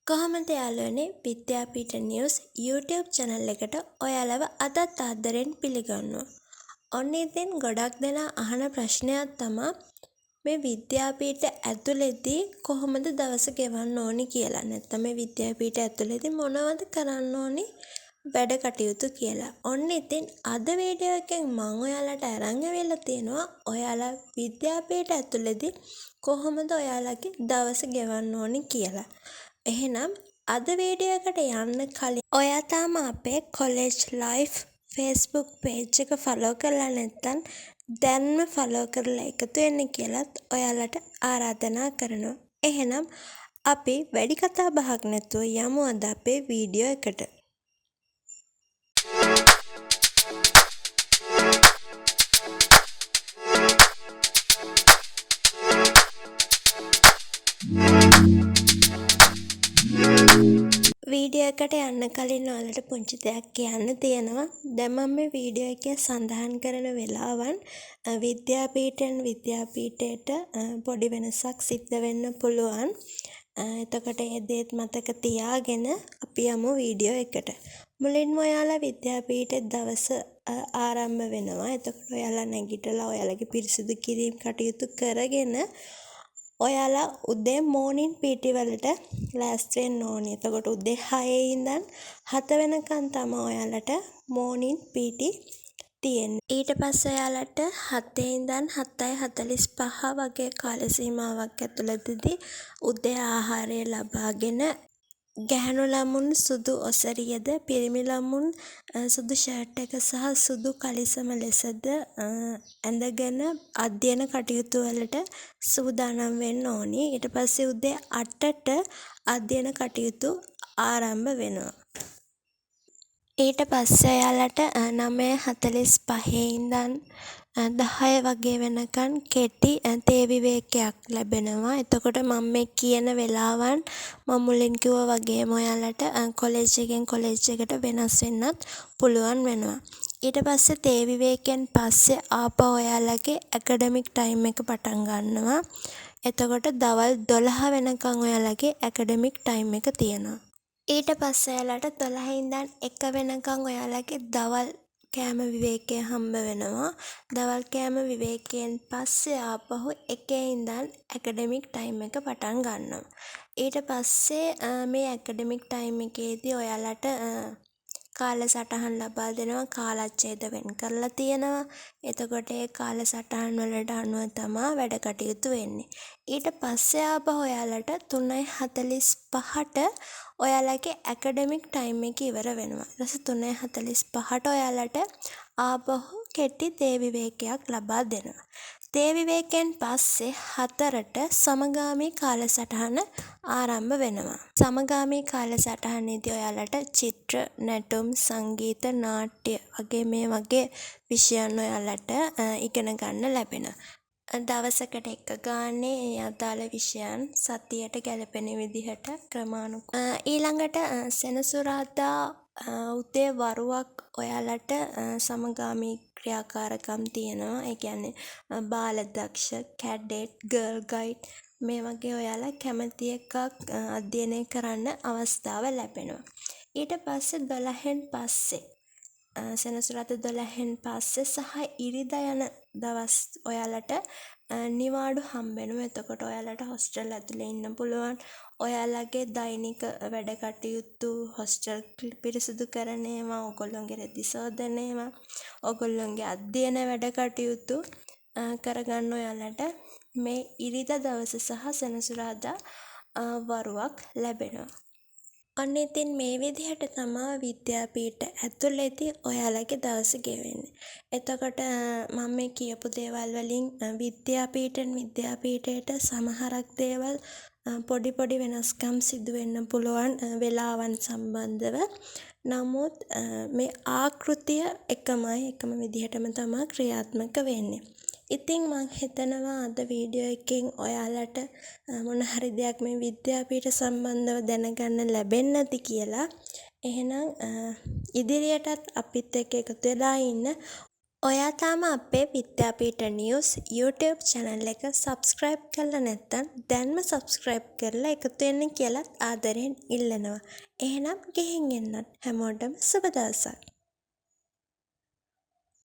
කොහොමද යාළුවනේ විද්‍යාපීඨ news YouTube channel එකට ඔයාලව අදත් ආදරෙන් පිළිගන්නවා. ඔන්න ඉතින් ගොඩක් දෙනා අහන ප්‍රශ්නයක් තමයි මේ විද්‍යාපීඨ ඇතුළේදී කොහොමද දවස ගෙවන්න ඕනි කියලා. නැත්නම් මේ විද්‍යාපීඨ ඇතුළේදී මොනවද කරන්න ඕනි වැඩ කටයුතු කියලා. ඔන්න ඉතින් අද වීඩියෝ එකෙන් මම ඔයාලට අරන් ඇවිල්ලා තියෙනවා ඔයාලා විද්‍යාපීඨ ඇතුළේදී කොහොමද ඔයාලගේ දවස ගෙවන්න ඕනි කියලා. එහෙනම් අද වීඩියෝ එකට යන්න කලින් ඔයා තාම අපේ college life Facebook page එක follow කරලා නැත්නම් දැන්ම follow කරලා එකතු වෙන්න කියලාත් ඔයාලට ආරාධනා කරනවා. එහෙනම් අපි වැඩි කතා බහක් නැතුව යමු අද අපේ වීඩියෝ එකට. වීඩියෝ එකට යන්න කලින් ඔයාලට පුංචි දෙයක් කියන්න තියෙනවා. දැන් මම මේ වීඩියෝ එකේ සඳහන් කරන වෙලාවන් විද්‍යාපීඨයෙන් විද්‍යාපීඨයට පොඩි වෙනසක් සිද්ධ වෙන්න පුළුවන්. එතකොට ඒ දේත් මතක තියාගෙන අපි යමු වීඩියෝ එකට. මුලින්ම ඔයාලා විද්‍යාපීඨයේ දවස ආරම්භ වෙනවා. එතකොට ඔයාලා නැගිටලා ඔයාලගේ පිරිසිදු කිරීම කටයුතු කරගෙන ඔයාලා උදේ මෝර්නින් PT වලට ලෑස්ති වෙන්න ඕනේ. එතකොට උදේ 6 ඉඳන් 7 වෙනකන් තමයි ඔයාලට මෝර්නින් PT තියෙන්නේ. ඊට පස්සේ ඔයාලට 7 ඉඳන් 7:45 වගේ කාල සීමාවක් ඇතුළතදී උදේ ආහාරය ලබාගෙන ගැහැණු ළමුන් සුදු ඔසරියද පිරිමි ළමුන් සුදු ෂර්ට් එක සහ සුදු කලිසම ලෙසද ඇඳගෙන අධ්‍යයන කටයුතු වලට සූදානම් වෙන්න ඕනි. ඊට පස්සේ උදේ 8ට අධ්‍යයන කටයුතු ආරම්භ වෙනවා. ඊට පස්සේ ඔයාලට 9:45 ඉඳන් 10 වගේ වෙනකන් කෙටි තේ විවේකයක් ලැබෙනවා. එතකොට මම මේ කියන වෙලාවන් මම මුලින් කිව්වා වගේම ඔයාලට කොලෙජ් එකෙන් කොලෙජ් එකට වෙනස් වෙන්නත් පුළුවන් වෙනවා. ඊට පස්සේ තේ විවේකයෙන් පස්සේ ආපහු ඔයාලගේ ඇකඩමික් ටයිම් එක පටන් ගන්නවා. එතකොට දවල් 12 වෙනකන් ඔයාලගේ ඇකඩමික් ටයිම් එක තියෙනවා. ඊට පස්සේ ඔයාලට 12 ඉඳන් 1 වෙනකන් ඔයාලගේ දවල් කෑම විවේකය හම්බ වෙනවා. දවල් කෑම විවේකයෙන් පස්සේ ආපහු 1 ඉඳන් ඇකඩමික් ටයිම් එක පටන් ගන්නවා. ඊට පස්සේ මේ ඇකඩමික් ටයිම් එකේදී ඔයාලට කාලසටහන් ලබා දෙනවා. කාලච්ඡේද වෙන් කරලා තියෙනවා. එතකොට ඒ කාලසටහන් වලට අනුව තමයි වැඩ කටයුතු වෙන්නේ. ඊට පස්සේ ආපහු ඔයාලට 3:45ට ඔයාලගේ ඇකඩමික් ටයිම් එක ඉවර වෙනවා. ඊට පස්සේ 3:45ට ඔයාලට ආපහු කෙටි තේ විවේකයක් ලබා දෙනවා. තේ විවේකයෙන් පස්සේ 4ට සමගාමී කාලසටහන ආරම්භ වෙනවා. සමගාමී කාලසටහනේදී ඔයාලට චිත්‍ර, නැටුම්, සංගීත, නාට්‍ය වගේ මේ වගේ විෂයන් ඔයාලට ඉගෙන ගන්න ලැබෙනවා. දවසකට එක ගානේ ඒ අදාළ විෂයන් සතියට ගැලපෙන විදිහට ක්‍රමානුකූලව ඊළඟට සෙනසුරාදා උදේ වරුවක් ඔයාලට සමගාමී ක්‍රියාකාරකම් තියෙනවා. ඒ කියන්නේ බාලදක්ෂ, කැඩෙට්, ගර්ල් ගයිඩ් මේ වගේ ඔයාලා කැමති එකක් අධ්‍යයනය කරන්න අවස්ථාව ලැබෙනවා. ඊට පස්සේ 12න් පස්සේ සෙනසුරාදා 12න් පස්සේ සහ ඉරිදා යන දවස් ඔයාලට නිවාඩු හම්බෙනවා. එතකොට ඔයාලට හොස්ටල් ඇතුලේ ඉන්න පුළුවන්. ඔයාලගේ දෛනික වැඩ කටයුතු හොස්ටල් පිරිසිදු කරන ඒවා, ඔයගොල්ලෝගේ රෙදි සෝදන ඒවා, ඔයගොල්ලෝගේ අධ්‍යයන වැඩ කටයුතු කරගන්න ඔයාලට මේ ඉරිදා දවස සහ සෙනසුරාදා වරුවක් ලැබෙනවා. ඔන්න ඉතින් මේ විදිහට තමයි විද්‍යාපීඨ ඇතුළේදී ඔයාලගේ දවස ගෙවෙන්නේ. එතකොට මම මේ කියපු දේවල් වලින් විද්‍යාපීඨයට සමහරක් දේවල් පොඩි වෙනස්කම් සිදු වෙන්න පුළුවන් වෙලාවන් සම්බන්ධව. නමුත් මේ ආකෘතිය එකම විදිහටම තමයි ක්‍රියාත්මක වෙන්නේ. ඉතින් මං හිතනවා අද වීඩියෝ එකෙන් ඔයාලට මොන හරි දෙයක් මේ විද්‍යාපීඨ සම්බන්ධව දැනගන්න ලැබෙන්නේ නැති කියලා. එහෙනම් ඉදිරියටත් අපිත් එක්ක එකතු වෙලා ඉන්න ඔයා තාම අපේ විද්‍යාපීඨ නිවුස් YouTube channel එක subscribe කරලා නැත්නම් දැන්ම subscribe කරලා එකතු වෙන්න කියලාත් ආදරෙන් ඉල්ලනවා. එහෙනම් ගිහින් එන්නත් හැමෝටම සුබ දවසක්.